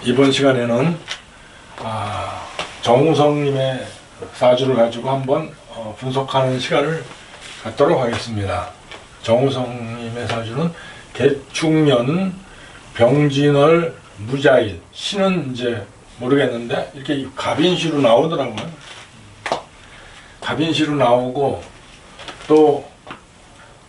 이번 시간에는 정우성님의 사주를 가지고 한번 분석하는 시간을 갖도록 하겠습니다. 정우성님의 사주는 개축년, 병진월, 무자일, 신은 이제 모르겠는데 이렇게 갑인시로 나오더라고요. 갑인시로 나오고 또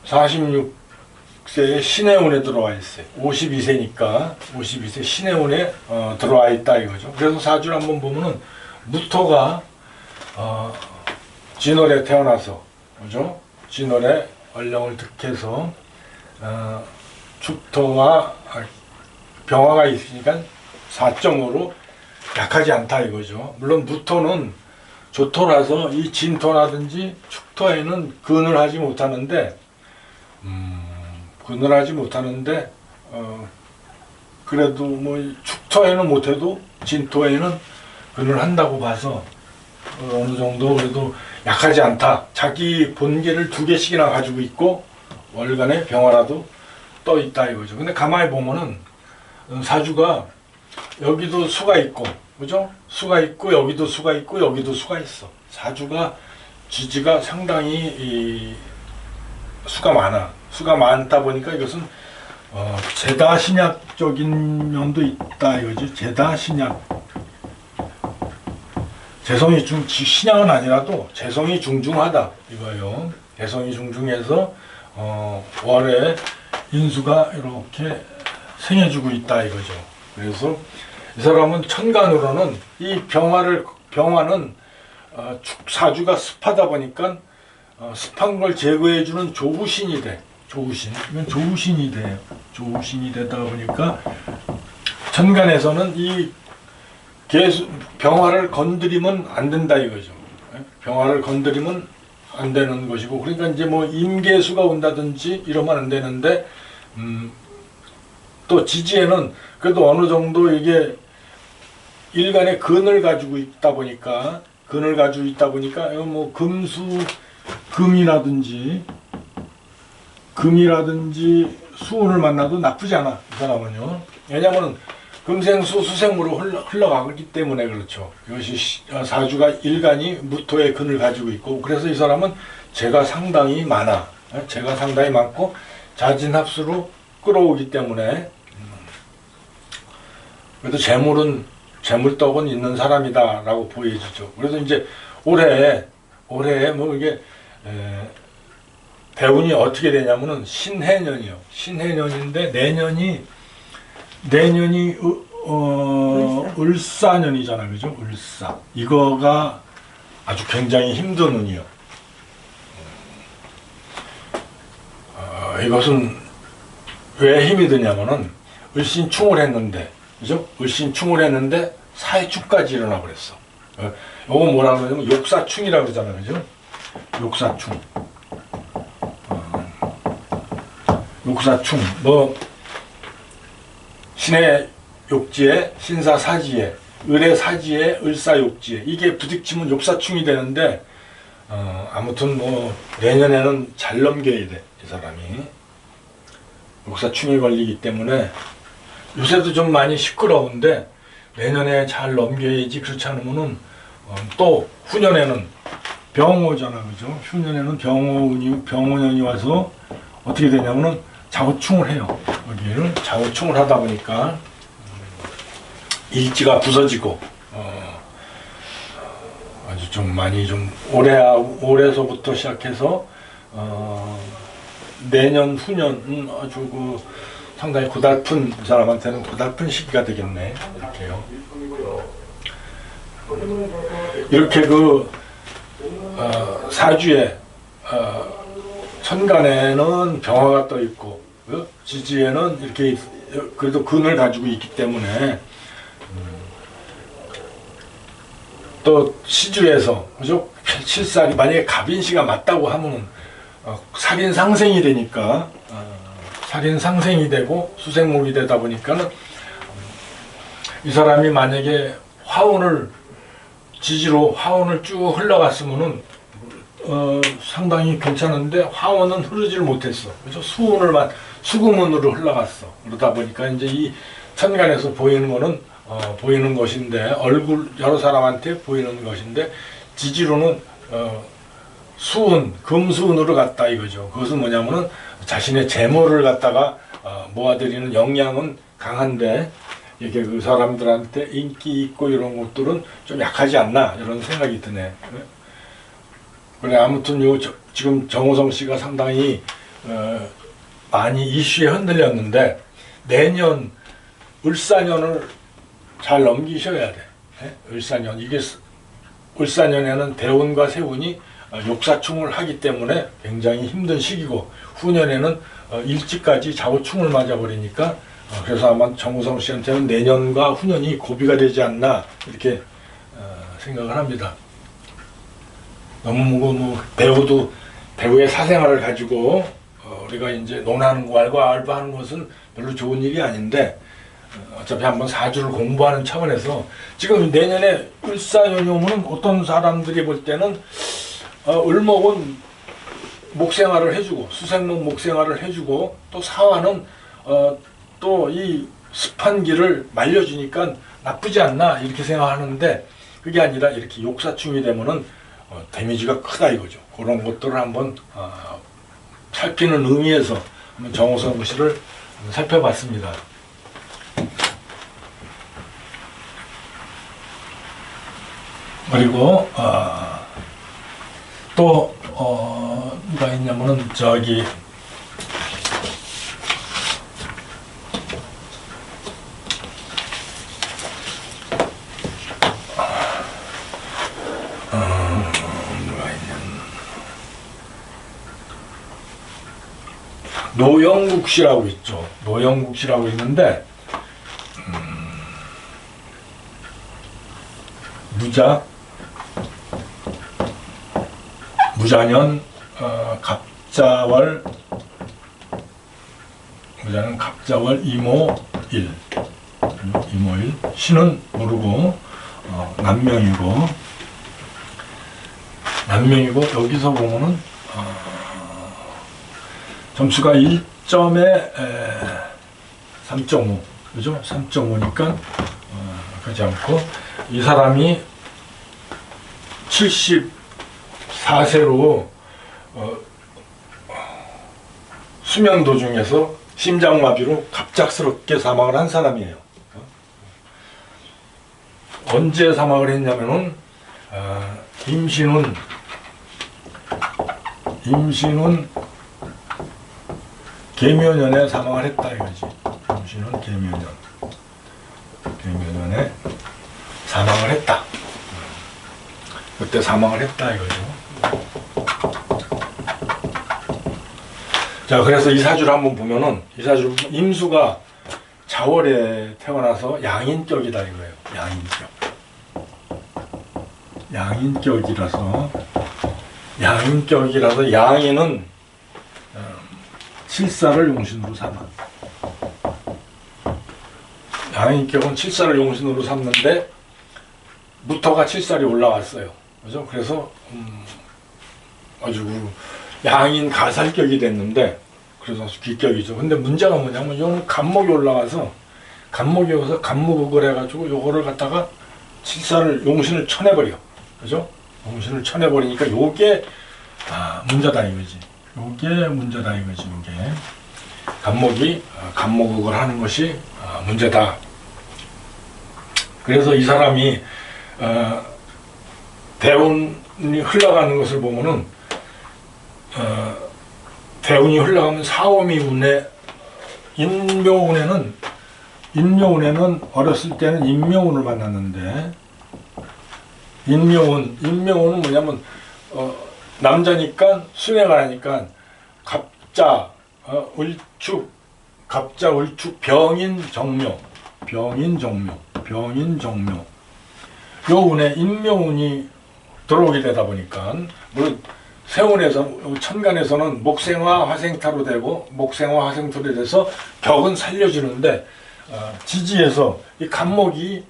46세에 신의 운에 들어와 있어요. 52세니까 52세 신의 운에 들어와 있다 이거죠. 그래서 사주를 한번 보면은 무토가 진월에 태어나서, 그죠? 진월에 얼령을 득해서 축토와 병화가 있으니까 4점으로 약하지 않다 이거죠. 물론 무토는 조토라서 이 진토라든지 축토에는 근을 하지 못하는데 그래도 뭐 축토에는 못해도 진토에는 근을 한다고 봐서 어느 정도 그래도 약하지 않다. 자기 본계를 2개씩이나 가지고 있고 월간에 병화라도 떠 있다 이거죠. 근데 가만히 보면은 사주가 여기도 수가 있고, 그죠? 수가 있고 여기도 수가 있고 여기도 수가 있어. 사주가 지지가 상당히 수가 많아. 수가 많다 보니까 이것은 제다 신약적인 면도 있다 이거지. 제다 신약. 재성이 신약은 아니라도 재성이 중중하다 이거예요. 재성이 중중해서 월에 인수가 이렇게 생해주고 있다 이거죠. 그래서 이 사람은 천간으로는 이 병화는 사주가 습하다 보니까 습한 걸 제거해주는 조후신이 돼. 조후신. 이건 조후신이 돼요. 조후신이 되다 보니까 천간에서는 이 병화를 건드리면 안 된다 이거죠. 병화를 건드리면 안 되는 것이고, 그러니까 이제 뭐 임계수가 온다든지 이러면 안 되는데, 또 지지에는 그래도 어느 정도 이게 일간의 근을 가지고 있다 보니까 뭐 금이라든지 수운을 만나도 나쁘지 않아 이 사람은요. 왜냐하면 금생수 수생무로 흘러가기 때문에 그렇죠. 이것이 사주가 일간이 무토의 근을 가지고 있고, 그래서 이 사람은 재가 상당히 많아. 재가 상당히 많고 자진합수로 끌어오기 때문에 그래도 재물떡은 있는 사람이다라고 보여지죠. 그래서 이제 올해 뭐 이게 대운이 어떻게 되냐면은 신해년이요. 신해년인데 내년이 을사년이잖아, 그죠? 을사. 이거가 아주 굉장히 힘든 운이요. 이것은 왜 힘이 드냐면은 을신충을 했는데, 그죠? 을신충을 했는데 사해축까지 일어나 버렸어. 요거 뭐라 그러냐면 욕사충이라고 그러잖아요, 그죠? 욕사충. 욕사충. 뭐 신의 욕지에 신사사지에 을의 사지에 을사욕지에 이게 부딪히면 욕사충이 되는데 아무튼 뭐 내년에는 잘 넘겨야 돼 이 사람이. 욕사충이 걸리기 때문에 요새도 좀 많이 시끄러운데 내년에 잘 넘겨야지. 그렇지 않으면은 또 후년에는 병호잖아, 그죠? 후년에는 병호년이 와서 어떻게 되냐면은 자우충을 해요. 여기를 자우충을 하다 보니까 일지가 부서지고 아주 좀 많이 좀 올해서부터 시작해서 내년 후년은 아주 상당히 고달픈, 이 사람한테는 고달픈 시기가 되겠네. 이렇게요. 이렇게 사주에 천간에는 병화가 떠 있고 지지에는 이렇게 그래도 근을 가지고 있기 때문에 또 시주에서, 그죠? 실살이 만약에 갑인시가 맞다고 하면은 살인 상생이 되니까 살인 상생이 되고 수생목이 되다 보니까는 이 사람이 만약에 지지로 화운을 쭉 흘러갔으면은 상당히 괜찮은데 화운은 흐르지를 못했어. 그래서 수금운으로 흘러갔어. 그러다 보니까 이제 이 천간에서 보이는 거는 보이는 것인데, 얼굴 여러 사람한테 보이는 것인데, 지지로는 수은, 금수은으로 갔다 이거죠. 그것은 뭐냐면은 자신의 재물을 갖다가 모아들이는 역량은 강한데, 이게 그 사람들한테 인기 있고 이런 것들은 좀 약하지 않나 이런 생각이 드네. 그래, 아무튼 지금 정호성 씨가 상당히 많이 이슈에 흔들렸는데, 내년 을사년을 잘 넘기셔야 돼. 을사년, 이게 을사년에는 대운과 세운이 욕사충을 하기 때문에 굉장히 힘든 시기고, 후년에는 일찍까지 좌우충을 맞아버리니까, 그래서 아마 정우성 씨한테는 내년과 후년이 고비가 되지 않나 이렇게 생각을 합니다. 너무 뭐 배우의 사생활을 가지고 우리가 이제 논하는 거 알바하는 것은 별로 좋은 일이 아닌데, 어차피 한번 사주를 공부하는 차원에서 지금 내년에 을사연요문은 어떤 사람들이 볼 때는 을목은 목생활을 해주고, 수생목 목생활을 해주고, 또 사화는 또 이 습한 길을 말려주니까 나쁘지 않나 이렇게 생각하는데, 그게 아니라 이렇게 욕사충이 되면은 데미지가 크다 이거죠. 그런 것들을 한번 살피는 의미에서 한번 정호성 씨를 살펴봤습니다. 그리고 또 누가 있냐면은 저기 누가 있냐면 노영국 씨라고 있죠. 노영국 씨라고 있는데 무자년 갑자월 이모일 신은 모르고 남명이고 여기서 보면은 점수가 1점에 3.5 그죠? 3.5니까 그렇지 않고, 이 사람이 74세로 수면 도중에서 심장마비로 갑작스럽게 사망을 한 사람이에요. 언제 사망을 했냐면은 임신은 계묘년에 사망을 했다 이거지. 임신은 계묘년에 사망을 했다. 그때 사망을 했다 이거죠. 자, 그래서 이 사주를 한번 보면은, 이 사주를 임수가 자월에 태어나서 양인격이다 이거예요. 양인격이라서 양인은 칠사를 용신으로 삼아. 양인격은 칠사를 용신으로 삼는데 무토가 칠살이 올라왔어요. 그죠? 그래서 아주 양인 가살격이 됐는데, 그래서 귀격이죠. 근데 문제가 뭐냐면 이거는 간목이 올라와서 간목을 해가지고 요거를 갖다가 칠살을 용신을 쳐내버려. 그죠? 용신을 쳐내버리니까 요게 문제다 이거지. 요게 간목을 하는 것이 문제다. 그래서 이 사람이 대운이 흘러가는 것을 보면은 대운이 흘러가면 사오미 운에, 인묘운에는 어렸을 때는 인묘운을 만났는데, 인묘운은 뭐냐면 남자니까 순회가 하니까 갑자 을축 병인정묘 요 운에 인묘운이 들어오게 되다 보니까, 물론 세운에서 천간에서는 목생화 화생타로 되고, 목생화 화생토로 돼서 격은 살려주는데, 지지에서 이 간목이,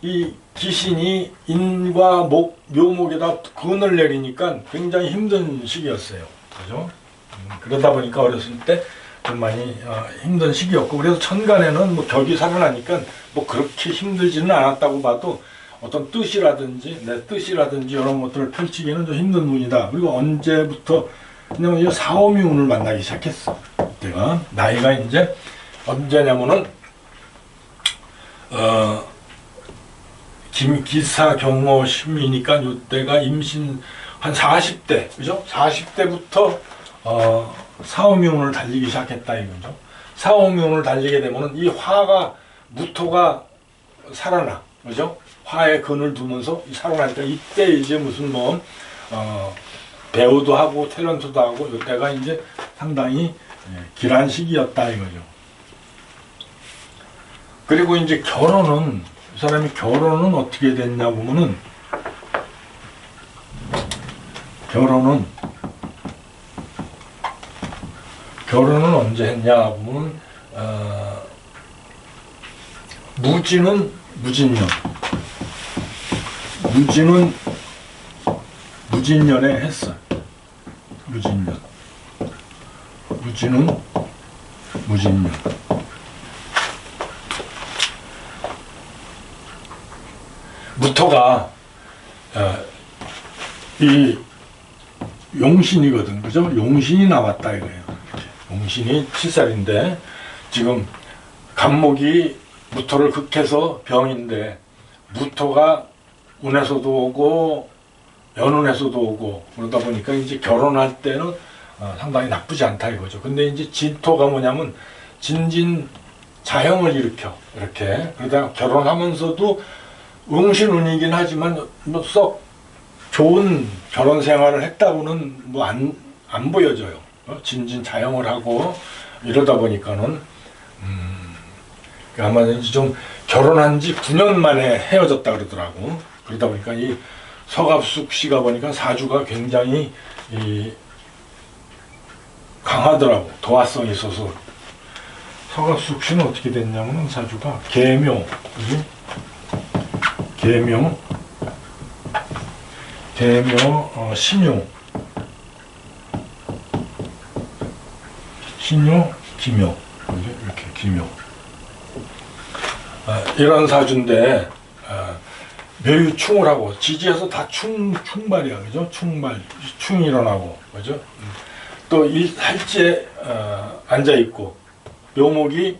이 기신이 인과 묘목에다 근을 내리니까 굉장히 힘든 시기였어요. 그죠? 그러다 보니까 어렸을 때 좀 많이 힘든 시기였고, 그래서 천간에는 뭐 격이 살아나니까 뭐 그렇게 힘들지는 않았다고 봐도 어떤 뜻이라든지 내 뜻이라든지 이런 것들을 펼치기는 좀 힘든 운이다. 그리고 언제부터 그냥 이 사오미 운을 만나기 시작했어. 내가 나이가 이제 언제냐면은 기사 경호 심이니까 이때가 임신 한 40대, 그죠? 40대부터 사오미운을 달리기 시작했다 이거죠. 사오미운을 달리게 되면은 이 화가 무토가 살아나, 그죠? 화의 근을 두면서 살아나니까 이때 이제 무슨 뭐 배우도 하고 탤런트도 하고 이때가 이제 상당히 길한 시기였다 이거죠. 그리고 이제 결혼은 이 사람이 결혼은 어떻게 됐냐 보면은 결혼은 언제 했냐 보면 무지는 무진년, 무지는 무진년에 했어. 무진년, 무지는 무진년. 무토가 이 용신이거든, 그죠? 용신이 나왔다 이거예요. 용신이 7살인데 지금 간목이 무토를 극해서 병인데 무토가 운에서도 오고 연운에서도 오고 그러다 보니까 이제 결혼할 때는 상당히 나쁘지 않다 이거죠. 근데 이제 진토가 뭐냐면 진진 자형을 일으켜 이렇게 그러다 결혼하면서도 응신운이긴 하지만 뭐 썩 좋은 결혼 생활을 했다고는 뭐 안 보여져요. 진진 자형을 하고 이러다 보니까는 아마 좀 결혼한 지 9년 만에 헤어졌다 그러더라고. 그러다 보니까 이 서갑숙 씨가 보니까 사주가 굉장히 강하더라고. 도화성이 있어서. 서갑숙 씨는 어떻게 됐냐면 사주가 계묘, 그지? 계묘, 신유, 기묘, 이렇게 기묘. 이런 사주인데 묘유충을 하고 지지에서 다 충발이야, 그죠? 충이 일어나고, 그죠? 또 이 할지에 앉아 있고 묘목이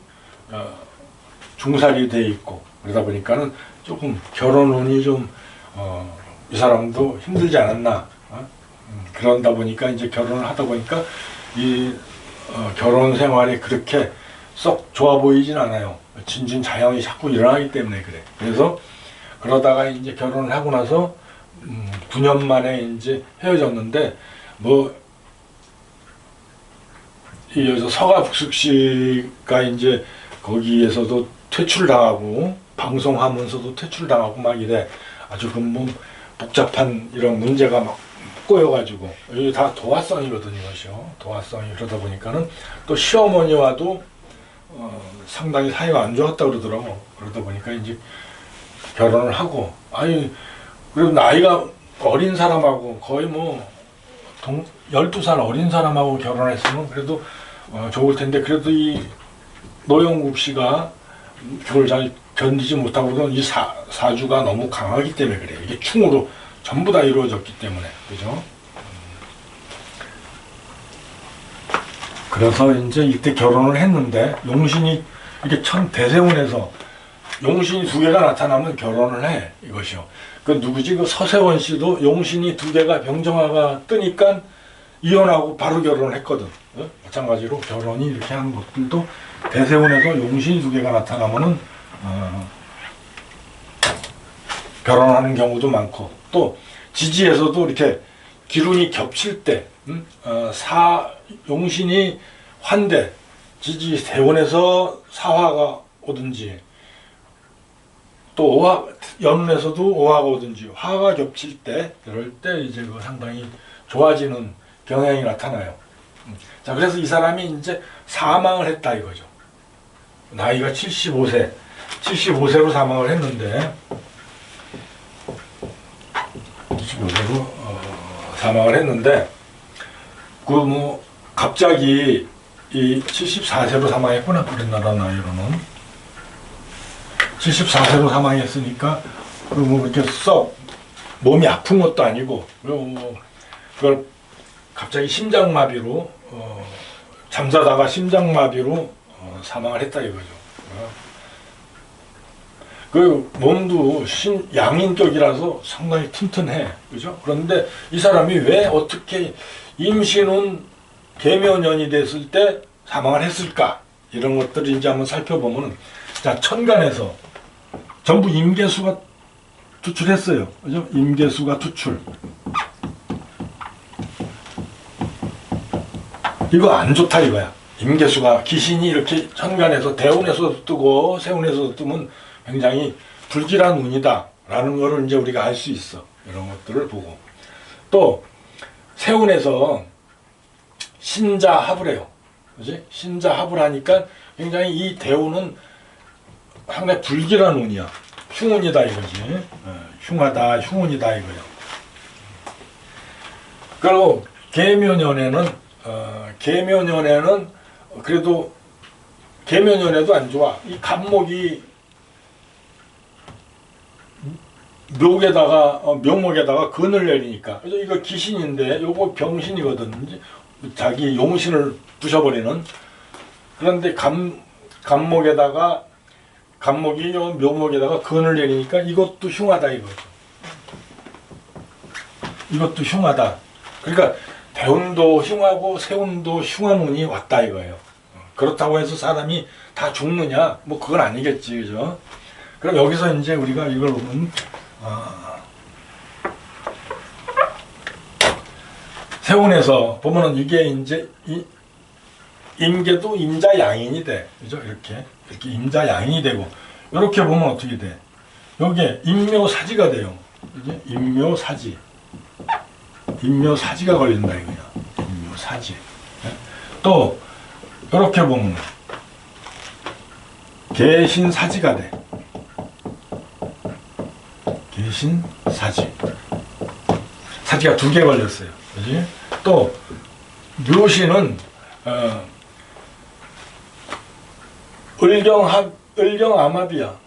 중살이 돼 있고 그러다 보니까는 조금 결혼운이 좀 이 사람도 힘들지 않았나. 그런다 보니까 이제 결혼을 하다 보니까 이 결혼 생활이 그렇게 썩 좋아 보이진 않아요. 진진 자형이 자꾸 일어나기 때문에 그래. 그래서 그러다가 이제 결혼을 하고 나서 9년 만에 이제 헤어졌는데 뭐 이 여자 서가숙 씨가 이제 거기에서도 퇴출당하고 방송하면서도 퇴출당하고 막 이래. 아주 그 뭐 복잡한 이런 문제가 막 꼬여가지고 이게 다 도화성이거든요, 이것이요. 도화성이 그러다 보니까는 또 시어머니와도 상당히 사이가 안 좋았다 그러더라고. 그러다 보니까 이제 결혼을 하고 아니 그래도 나이가 어린 사람하고 거의 뭐 12살 어린 사람하고 결혼했으면 그래도 좋을 텐데 그래도 이 노영국 씨가 그걸 잘 견디지 못하고는 이 사주가 너무 강하기 때문에 그래요. 이게 충으로 전부 다 이루어졌기 때문에, 그죠? 그래서 이제 이때 결혼을 했는데 용신이 이렇게 천 대세운에서 용신이 2개가 나타나면 결혼을 해 이것이요. 그 누구지? 그 서세원 씨도 용신이 2개가 병정화가 뜨니까 이혼하고 바로 결혼을 했거든. 마찬가지로 결혼이 이렇게 하는 것들도 대세운에서 용신이 2개가 나타나면은 결혼하는 경우도 많고 또 지지에서도 이렇게 기운이 겹칠 때 용신이 환대 지지 세운에서 사화가 오든지 또 연운에서도 오화가 오든지 화가 겹칠 때 그럴 때 이제 그 상당히 좋아지는 경향이 나타나요. 자, 그래서 이 사람이 이제 사망을 했다 이거죠. 나이가 75세로 사망을 했는데 75세로 사망을 했는데 그 뭐 갑자기 이 74세로 사망했구나. 우리나라 나이로는 74세로 사망했으니까 뭐 이렇게 썩 몸이 아픈 것도 아니고 그걸 갑자기 심장마비로 잠자다가 심장마비로 사망을 했다 이거죠. 그 몸도 양인격이라서 상당히 튼튼해, 그죠? 그런데 이 사람이 왜 어떻게 임신은 계묘년이 됐을 때 사망을 했을까? 이런 것들을 이제 한번 살펴보면은, 자, 천간에서 전부 임계수가 투출했어요, 그죠? 임계수가 투출. 이거 안 좋다 이거야. 임계수가 귀신이 이렇게 천간에서 대운에서도 뜨고 세운에서도 뜨면 굉장히 불길한 운이다 라는 거를 이제 우리가 알 수 있어. 이런 것들을 보고 또 세운에서 신자합을 해요, 그지? 신자합을 하니까 굉장히 이 대운은 상당히 불길한 운이야. 흉운이다 이거지. 흉하다, 흉운이다 이거야. 그리고 계묘년에는 그래도 계묘년에도 안 좋아. 이 간목이 묘목에다가 근을 내리니까. 그래서 이거 귀신인데 요거 병신이거든. 자기 용신을 부셔버리는. 그런데 간목이 묘목에다가 근을 내리니까 이것도 흉하다 이거죠. 이것도 흉하다. 그러니까 대운도 흉하고 세운도 흉한 운이 왔다 이거예요. 그렇다고 해서 사람이 다 죽느냐? 뭐 그건 아니겠지, 그죠? 그럼 여기서 이제 우리가 이걸 보면 세운에서 보면은 이게 이제 임계도 임자양인이 돼, 그죠? 이렇게 임자양인이 되고 이렇게 보면 어떻게 돼? 여기에 임묘사지가 돼요, 그죠? 임묘사지가 걸린다 이거야. 임묘사지. 또 이렇게 보면 계신사지가 돼. 계신사지. 사지가 2개 걸렸어요, 그지? 또 묘신은 을경암합이야.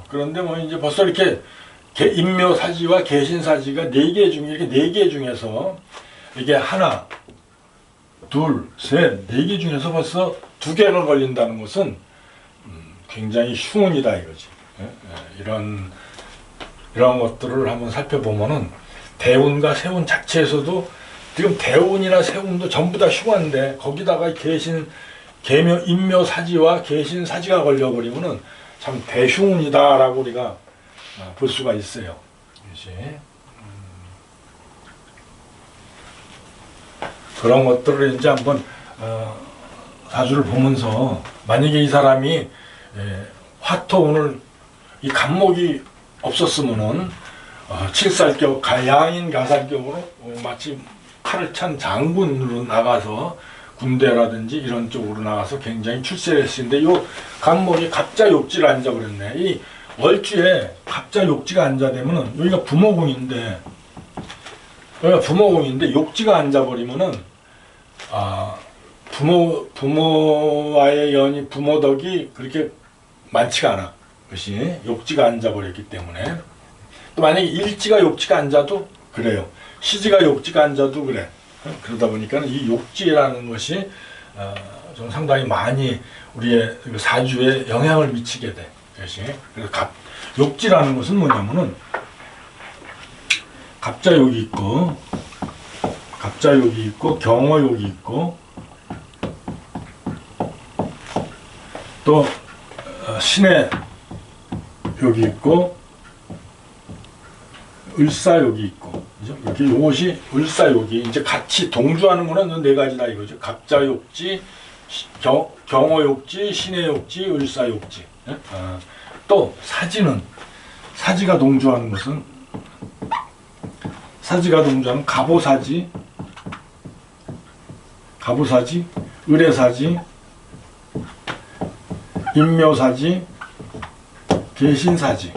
그런데 뭐 이제 벌써 이렇게 임묘사지와 계신사지가 4개 중에 이렇게 4개 중에서 이게 하나, 둘, 셋, 4개 중에서 벌써 2개가 걸린다는 것은 굉장히 흉운이다 이거지. 이런 것들을 한번 살펴보면은 대운과 세운 자체에서도 지금 대운이나 세운도 전부 다 흉한데 거기다가 임묘사지와 계신사지가 걸려버리면은 참 대흉운이다라고 우리가 볼 수가 있어요. 그렇지? 그런 것들을 이제 한번 사주를 보면서 만약에 이 사람이 화토운을 이 간목이 없었으면은 칠살격 양인 가살격으로 마치 칼을 찬 장군으로 나가서 군대라든지 이런 쪽으로 나가서 굉장히 출세를 했는데 요 간목이 갑자 욕지를 앉아버렸네. 이 월주에 갑자 욕지가 앉아되면은 여기가 부모궁인데 욕지가 앉아버리면은 부모와의 연이 부모덕이 그렇게 많지가 않아. 그것이 욕지가 앉아버렸기 때문에. 또 만약에 일지가 욕지가 앉아도 그래요. 시지가 욕지가 앉아도 그래. 그러다 보니까 이 욕지라는 것이 좀 상당히 많이 우리의 사주에 영향을 미치게 돼. 그래서 욕지라는 것은 뭐냐면은 갑자욕이 있고 경어욕이 있고 또 신의 욕이 있고 을사욕이 있고, 그죠? 이렇게 요것이 을사욕이 이제 같이 동주하는 거는 4가지다 이거죠. 갑자욕지, 경어욕지, 신의 욕지, 을사욕지. 또 사지가 동주하는 것은 갑오사지, 을해사지, 임묘사지, 계신사지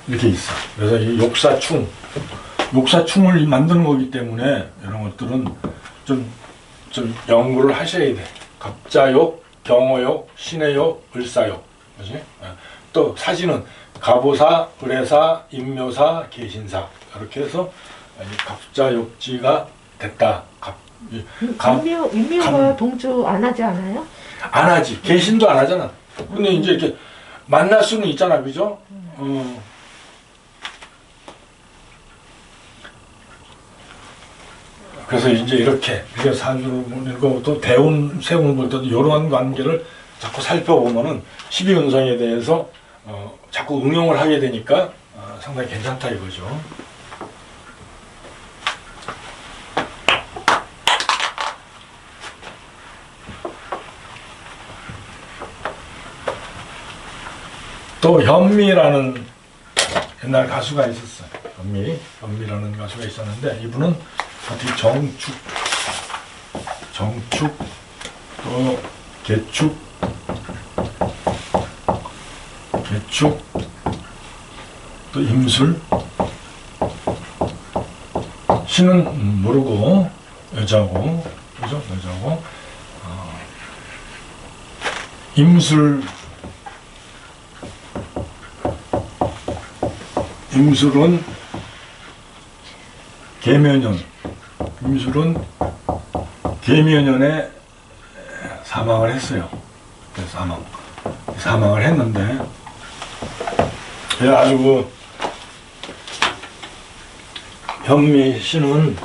이렇게 있어. 그래서 이 욕사충을 만드는 거기 때문에 이런 것들은 좀 좀 연구를 하셔야 돼. 갑자욕, 경어욕, 신해욕, 을사욕. 그지? 또 사진은 갑오사, 을해사, 임묘사, 계신사. 이렇게 해서 갑자욕지가 됐다. 임묘가 동주 안 하지 않아요? 안 하지. 계신도 안 하잖아. 근데 이제 이렇게 만날 수는 있잖아. 그죠? 그래서 이제 이렇게 사주를 보는 것도 대운, 세운 볼 때도 이러한 관계를 자꾸 살펴보면은 12운성에 대해서 자꾸 응용을 하게 되니까 상당히 괜찮다 이거죠. 또 현미라는 옛날 가수가 있었어요. 현미라는 가수가 있었는데 이분은 어떻게 정축, 또 개축, 또 임술, 신은 모르고 여자고, 그죠? 여자고, 임술은 계묘년에 사망을 했어요. 그래서 사망을 했는데 아주 그 현미 씨는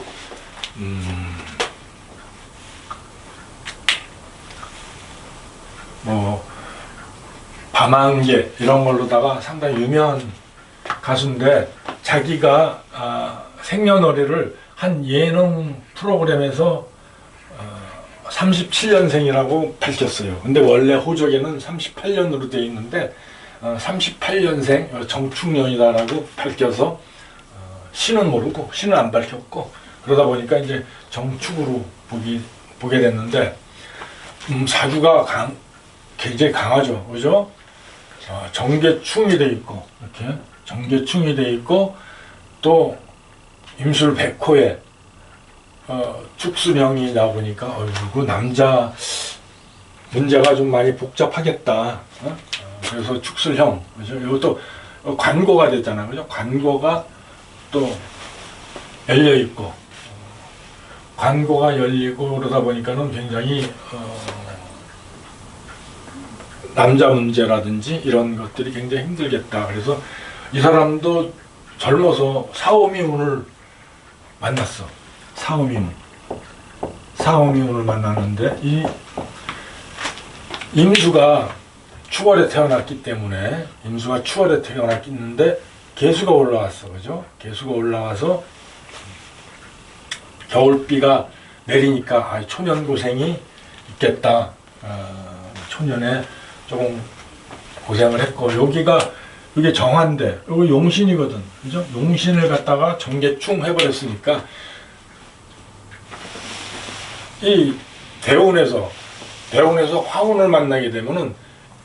뭐 밤안개 이런 걸로다가 상당히 유명한 가수인데 자기가 생년월일을 한 예능 프로그램에서 37년생이라고 밝혔어요. 근데 원래 호적에는 38년으로 되어 있는데 38년생 정축년이다라고 밝혀서 신은 모르고 신은 안 밝혔고 그러다 보니까 이제 정축으로 보게 됐는데 사주가 굉장히 강하죠. 그죠? 정계충이 돼 있고 이렇게 정계충이 돼 있고 또 임술 백호에 축수령이 나오니까 그 남자 문제가 좀 많이 복잡하겠다. 그래서 축술형, 그죠? 이것도 관고가 됐잖아요, 그죠? 관고가 또 열려 있고, 관고가 열리고 그러다 보니까는 굉장히 남자 문제라든지 이런 것들이 굉장히 힘들겠다. 그래서 이 사람도 젊어서 사오미운을 만났어. 사오미운을 만났는데 이 임수가 추월에 태어났기 때문에 임수가 추월에 태어났는데 개수가 올라왔어. 그죠? 개수가 올라와서 겨울비가 내리니까 초년 고생이 있겠다. 초년에 조금 고생을 했고 이게 정한데 여기 용신이거든. 그죠? 용신을 갖다가 정계충 해버렸으니까 이 대운에서 화운을 만나게 되면은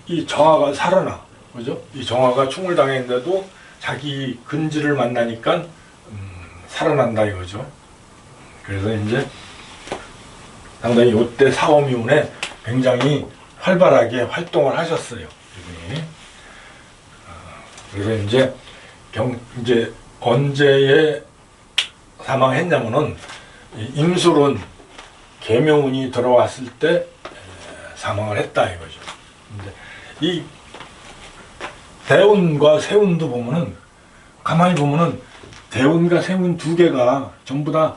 이 정화가 살아나. 그죠? 이 정화가 충을 당했는데도 자기 근지를 만나니까 살아난다 이거죠. 그래서 이제 상당히 이때 사오미운에 굉장히 활발하게 활동을 하셨어요. 이분이. 그래서 이제 언제에 사망했냐면은 임술은 계묘운이 들어왔을 때 사망을 했다 이거죠. 근데 이 대운과 세운도 보면은 가만히 보면은 대운과 세운 두 개가 전부 다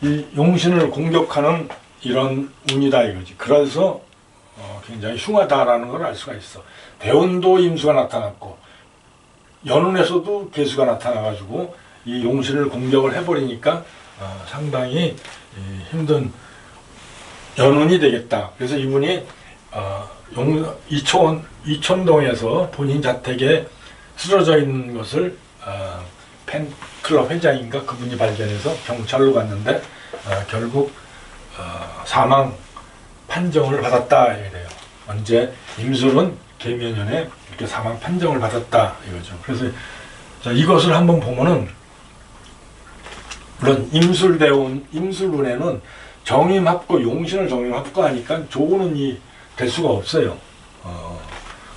이 용신을 공격하는 이런 운이다 이거지. 그래서 굉장히 흉하다라는 걸 알 수가 있어. 대운도 임수가 나타났고 연운에서도 개수가 나타나가지고 이 용신을 공격을 해버리니까 상당히 힘든 연운이 되겠다. 그래서 이분이 이촌동에서 본인 자택에 쓰러져 있는 것을 팬클럽 회장인가 그분이 발견해서 경찰로 갔는데 결국 사망 판정을 받았다 이래요. 언제 임술은 계묘년에 이렇게 사망 판정을 받았다 이거죠. 그래서 자, 이것을 한번 보면은 물론 임술운에는 정임합고 용신을 정임합고 하니까 조운이 될 수가 없어요.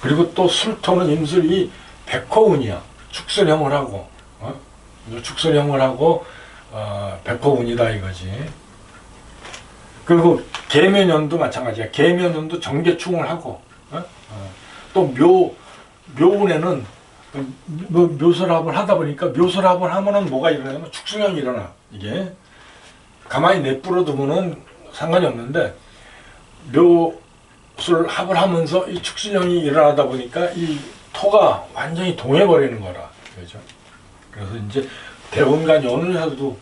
그리고 또 술토는 임술이 백호운이야. 축술형을 하고 축술형을 하고 백호운이다 이거지. 그리고 계면연도 마찬가지야. 계면연도 정계충을 하고 또 묘운에는 묘설합을 하다 보니까 묘설합을 하면은 뭐가 일어나냐면 축술형이 일어나. 이게 가만히 내버려 두면은 상관이 없는데 묘술합을 하면서 이 축술형이 일어나다 보니까 이 토가 완전히 동해버리는 거라. 그죠? 그래서 이제 대원간 연운에서도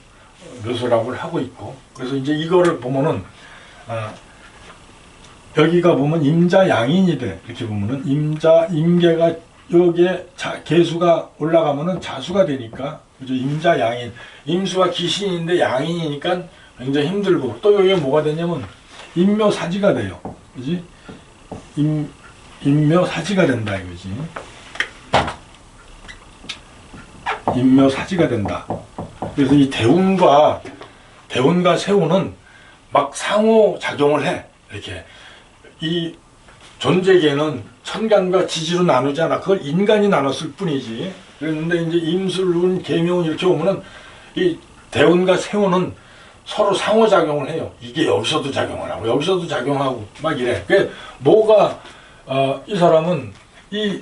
묘술합을 하고 있고, 그래서 이제 이거를 보면은 여기가 보면 임자 양인이 돼. 이렇게 보면은 임자 임계가 여기에 개수가 올라가면은 자수가 되니까, 그죠? 임자 양인, 임수가 기신인데 양인이니까 굉장히 힘들고, 또 여기에 뭐가 되냐면 임묘사지가 돼요. 그지? 임묘사지가 된다 이거지. 임묘사지가 된다. 그래서 이 대운과 세운은 막 상호 작용을 해. 이렇게 이 존재계는 천간과 지지로 나누잖아. 그걸 인간이 나눴을 뿐이지. 그랬는데 이제 임술운, 계묘운 이렇게 보면은 이 대운과 세운은 서로 상호작용을 해요. 이게 여기서도 작용을 하고 여기서도 작용하고 막 이래. 그 뭐가 이 사람은 이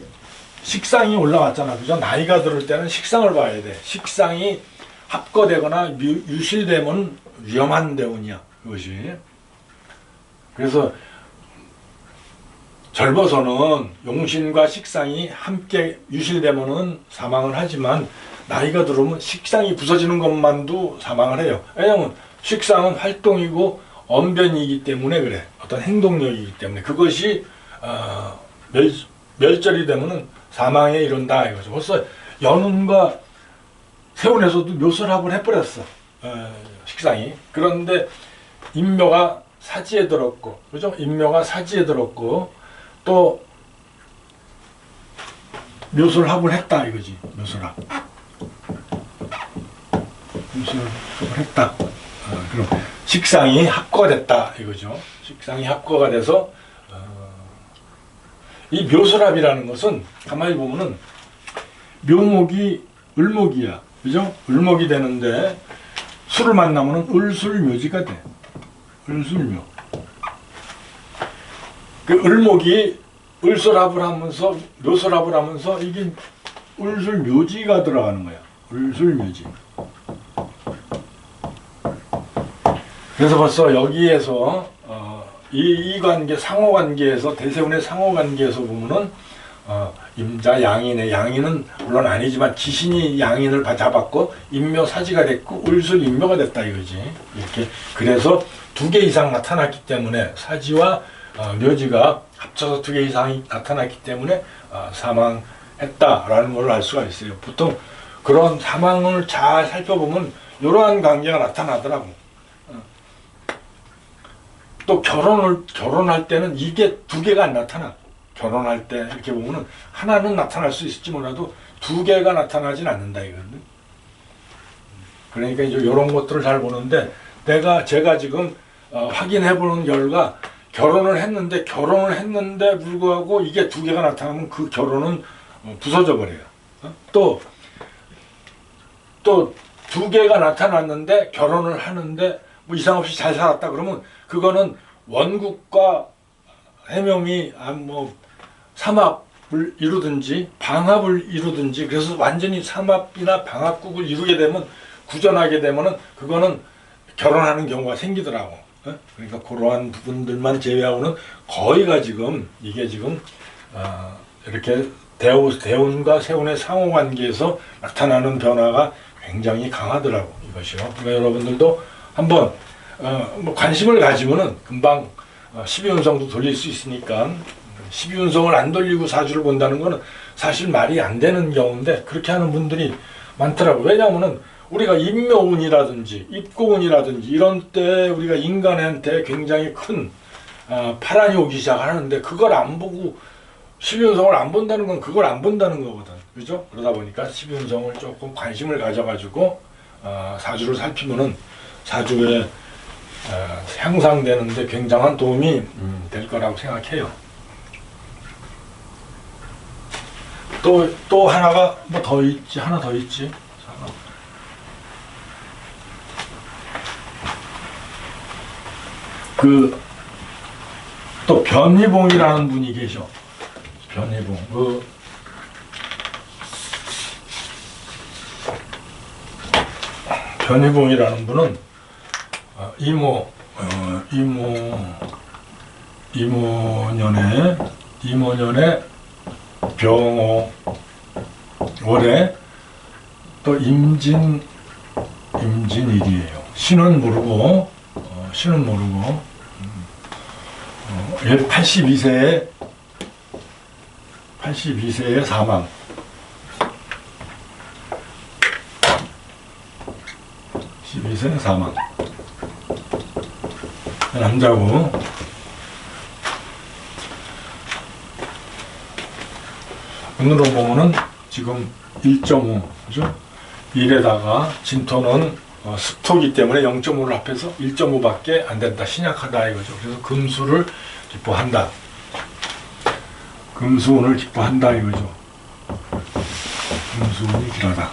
식상이 올라왔잖아. 그죠? 나이가 들을 때는 식상을 봐야 돼. 식상이 합거되거나 유실되면 위험한 대운이야. 그것이. 그래서 젊어서는 용신과 식상이 함께 유실되면은 사망을 하지만 나이가 들으면 식상이 부서지는 것만도 사망을 해요. 왜냐하면 식상은 활동이고 언변이기 때문에 그래. 어떤 행동력이기 때문에 그것이 멸절이 되면은 사망에 이른다 이거죠. 벌써 연운과 세운에서도 묘설합을 해버렸어. 식상이. 그런데 임묘가 사지에 들었고, 그죠? 임묘가 사지에 들었고, 또 묘설합을 했다 이거지. 묘설합을 했다. 그럼 식상이 합거가 됐다 이거죠. 식상이 합거가 돼서 이 묘설합이라는 것은 가만히 보면은 묘목이 을목이야. 그죠? 을목이 되는데 술을 만나면은 을술묘지가 돼. 을술묘. 그 을목이 을설합을 하면서 묘설합을 하면서 이게 을술묘지가 들어가는 거야. 을술묘지. 그래서 벌써 여기에서 이 관계, 상호관계에서 대세운의 상호관계에서 보면은 임자 양인의 양인은 물론 아니지만 기신이 양인을 잡았고 임묘사지가 됐고 을술 임묘가 됐다 이거지. 이렇게 그래서 2개 이상 나타났기 때문에 사지와 묘지가 합쳐서 2개 이상이 나타났기 때문에 사망했다라는 걸 알 수가 있어요. 보통 그런 사망을 잘 살펴보면 이러한 관계가 나타나더라고. 또 결혼할 때는 이게 2개가 안 나타나. 결혼할 때 이렇게 보면은 하나는 나타날 수 있을지 몰라도 2개가 나타나진 않는다 이거는. 그러니까 이제 이런 것들을 잘 보는데 제가 지금 확인해 보는 결과 결혼을 했는데 불구하고 이게 2개가 나타나면 그 결혼은 부서져 버려요. 또 2개가 나타났는데 결혼을 하는데 뭐 이상 없이 잘 살았다 그러면 그거는 원국과 해묘이 뭐 삼합을 이루든지 방합을 이루든지, 그래서 완전히 삼합이나 방합국을 이루게 되면, 구전하게 되면은 그거는 결혼하는 경우가 생기더라고. 그러니까 그러한 부분들만 제외하고는 거의가 지금 이게 지금 이렇게 대운과 세운의 상호관계에서 나타나는 변화가 굉장히 강하더라고 이것이요. 그러니까 여러분들도 한번 뭐 관심을 가지면은 금방 12운성도 돌릴 수 있으니까, 12운성을 안 돌리고 사주를 본다는 거는 사실 말이 안 되는 경우인데 그렇게 하는 분들이 많더라고. 왜냐하면은 우리가 임묘운이라든지 입고운이라든지 이런 때 우리가 인간한테 굉장히 큰 파란이 오기 시작하는데 그걸 안 보고 12운성을 안 본다는 건 그걸 안 본다는 거거든. 그죠? 그러다 보니까 12운성을 조금 관심을 가져가지고 사주를 살피면은 사주에 향상되는데 굉장한 도움이 될 거라고 생각해요. 또 하나가 뭐 더 있지, 하나 더 있지. 또 변희봉이라는 분이 계셔. 변희봉. 변희봉이라는 분은 이모년에 병호 월에 또 임진일이에요. 신은 모르고 82세에 사망. 12세 사망. 남자고. 눈으로 보면은 지금 1.5, 그죠? 1에다가 진토는 습토기 때문에 0.5를 합해서 1.5밖에 안 된다. 신약하다 이거죠. 그래서 금수를 기뻐한다. 금수운을 기뻐한다 이거죠. 금수운이 길하다.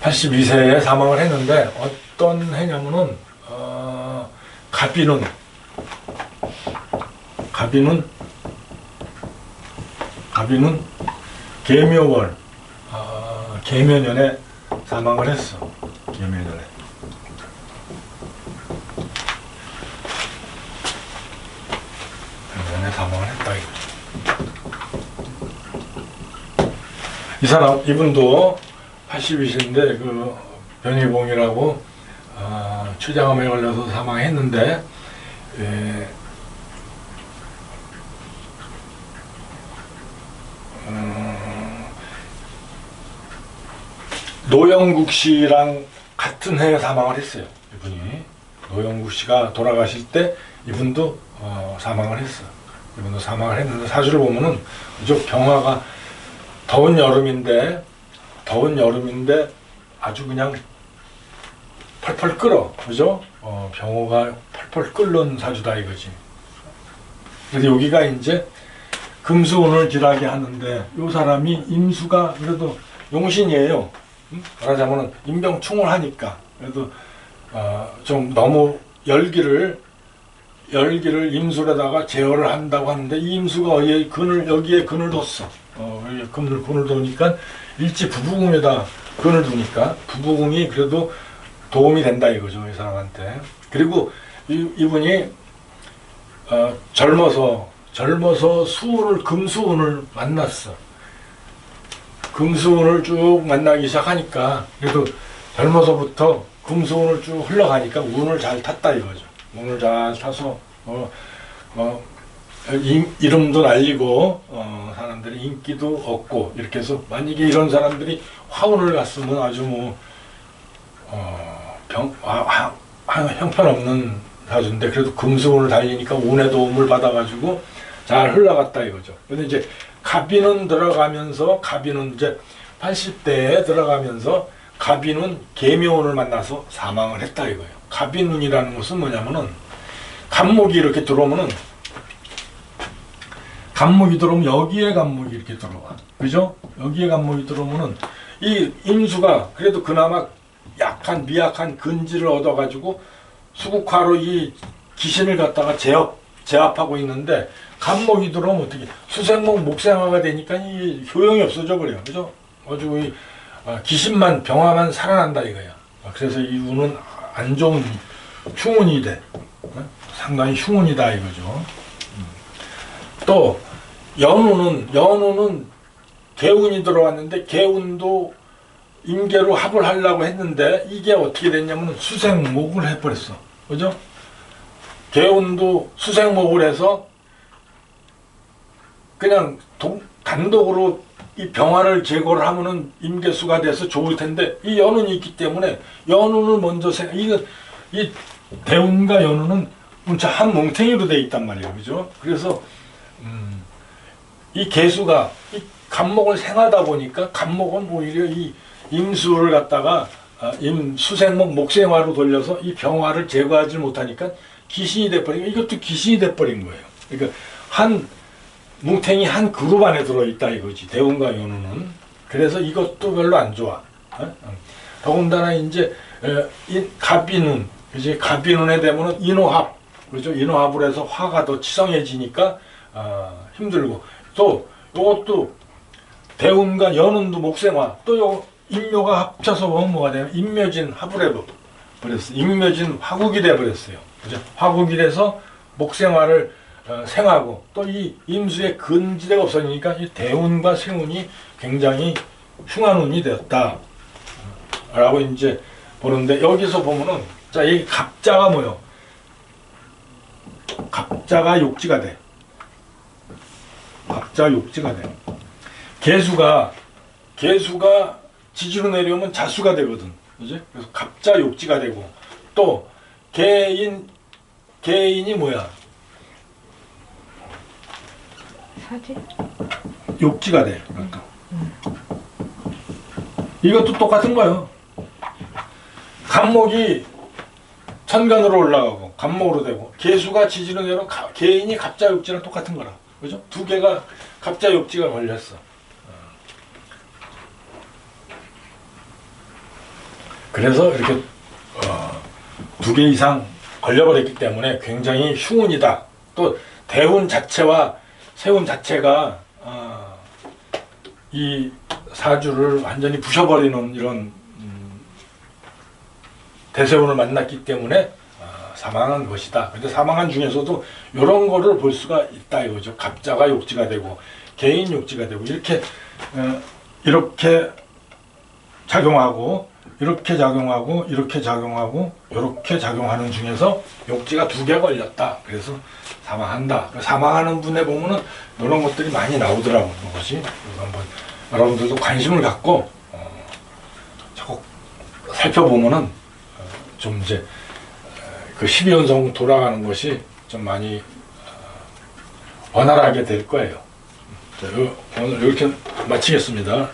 82세에 사망을 했는데 어떤 해냐면은 가비는 계묘월 계묘년에 사망을 했어. 계묘년에. 계묘년에 사망을 했다 이거죠. 이 사람 이분도 82세인데 그 변희봉이라고 췌장암에 걸려서 사망했는데 노영국 씨랑 같은 해에 사망을 했어요. 이분이 노영국 씨가 돌아가실 때 이분도 사망을 했어. 이분도 사망을 했는데 사주를 보면은 그저 병화가 더운 여름인데 아주 그냥 펄펄 끓어, 그죠? 병호가 펄펄 끓는 사주다 이거지. 그래서 여기가 이제 금수운을 길하게 하는데 이 사람이 임수가 그래도 용신이에요. 말하자면은 임병충을 하니까 그래도 좀 너무 열기를 임술에다가 제어를 한다고 하는데 이 임수가 여기에 근을 뒀어. 여기에 근을 두니까 일지 부부궁에다 근을 두니까 부부궁이 그래도 도움이 된다 이거죠, 이 사람한테. 그리고 이분이 젊어서 금수운을 만났어. 금수운을 쭉 만나기 시작하니까 그래도 젊어서부터 금수운을 쭉 흘러가니까 운을 잘 탔다 이거죠. 운을 잘 타서 이름도 날리고 사람들이 인기도 얻고 이렇게 해서 만약에 이런 사람들이 화운을 갔으면 아주 뭐 형편없는 사주인데 그래도 금수운을 달리니까 운의 도움을 받아가지고 잘 흘러갔다 이거죠. 근데 이제 가비는 이제 80대에 들어가면서 가비는 계묘운을 만나서 사망을 했다 이거예요. 가비눈이라는 것은 뭐냐면은 간목이 이렇게 들어오면은 여기에 간목이 이렇게 들어와. 그죠? 여기에 간목이 들어오면은 이 임수가 그래도 그나마 미약한 근지를 얻어가지고 수국화로 이 기신을 갖다가 제압하고 있는데 간목이 들어오면 어떻게 수생목 목생화가 되니까 이 효용이 없어져 버려요. 그죠? 아주 이 기신만 병화만 살아난다 이거야. 그래서 이 운은 안 좋은 흉운이 돼. 상당히 흉운이다 이거죠. 또 연운은 개운이 들어왔는데 개운도 임계로 합을 하려고 했는데 이게 어떻게 됐냐면 수생목을 해버렸어. 그죠? 개운도 수생목을 해서 그냥 단독으로 이 병화를 제거를 하면은 임계수가 돼서 좋을 텐데 이 연운이 있기 때문에 연운을 먼저 이 대운과 연운은 문자 한 뭉탱이로 돼 있단 말이에요. 그죠? 그래서 이 개수가 이 간목을 생하다 보니까 간목은 오히려 이 임수를 갖다가 수생목 목생화로 돌려서 이 병화를 제거하지 못하니까 귀신이 돼버린 거예요. 이것도 귀신이 돼버린 거예요. 그러니까 한 뭉탱이 한 그룹 안에 들어있다 이거지. 대운과 연운은. 그래서 이것도 별로 안 좋아. 더군다나 이제 갑인운, 그지? 갑인운에 되면은 인호합, 그렇죠? 인호합을 해서 화가 더 치성해지니까 힘들고, 또 이것도 대운과 연운도 목생화, 또 요 인묘가 합쳐서 보면 뭐가 되냐면 인묘진 합을 해버렸어요. 인묘진 화국이 돼버렸어요. 그죠? 화국이 돼서 목생화를 생하고, 또 이 임수의 근지대가 없어지니까 이 대운과 생운이 굉장히 흉한 운이 되었다 라고 이제 보는데, 여기서 보면은 자, 이 갑자가 뭐요? 갑자가 욕지가 돼. 갑자가 욕지가 돼. 개수가 지지로 내려오면 자수가 되거든. 그지? 그래서 갑자 욕지가 되고, 또 개인이 뭐야? 사지? 욕지가 돼. 그러니까. 이것도 똑같은 거예요. 갑목이 천간으로 올라가고 갑목으로 되고, 개수가 지지로 내려 개인이 갑자 욕지랑 똑같은 거라. 그죠? 두 개가 갑자 욕지가 걸렸어. 그래서 이렇게 두 개 이상 걸려버렸기 때문에 굉장히 흉운이다. 또 대운 자체와 세운 자체가 이 사주를 완전히 부셔버리는 이런 대세운을 만났기 때문에 사망한 것이다. 근데 사망한 중에서도 이런 거를 볼 수가 있다 이거죠. 갑자가 욕지가 되고 개인 욕지가 되고 이렇게 작용하고, 이렇게 작용하고, 이렇게 작용하고, 이렇게 작용하는 중에서 욕지가 두 개 걸렸다. 그래서 사망한다. 사망하는 분에 보면은 이런 것들이 많이 나오더라고요. 그것이. 그래서 한번 여러분들도 관심을 갖고 자꾸 살펴보면은 좀 이제 그 12연성 돌아가는 것이 좀 많이 원활하게 될 거예요. 자, 오늘 이렇게 마치겠습니다.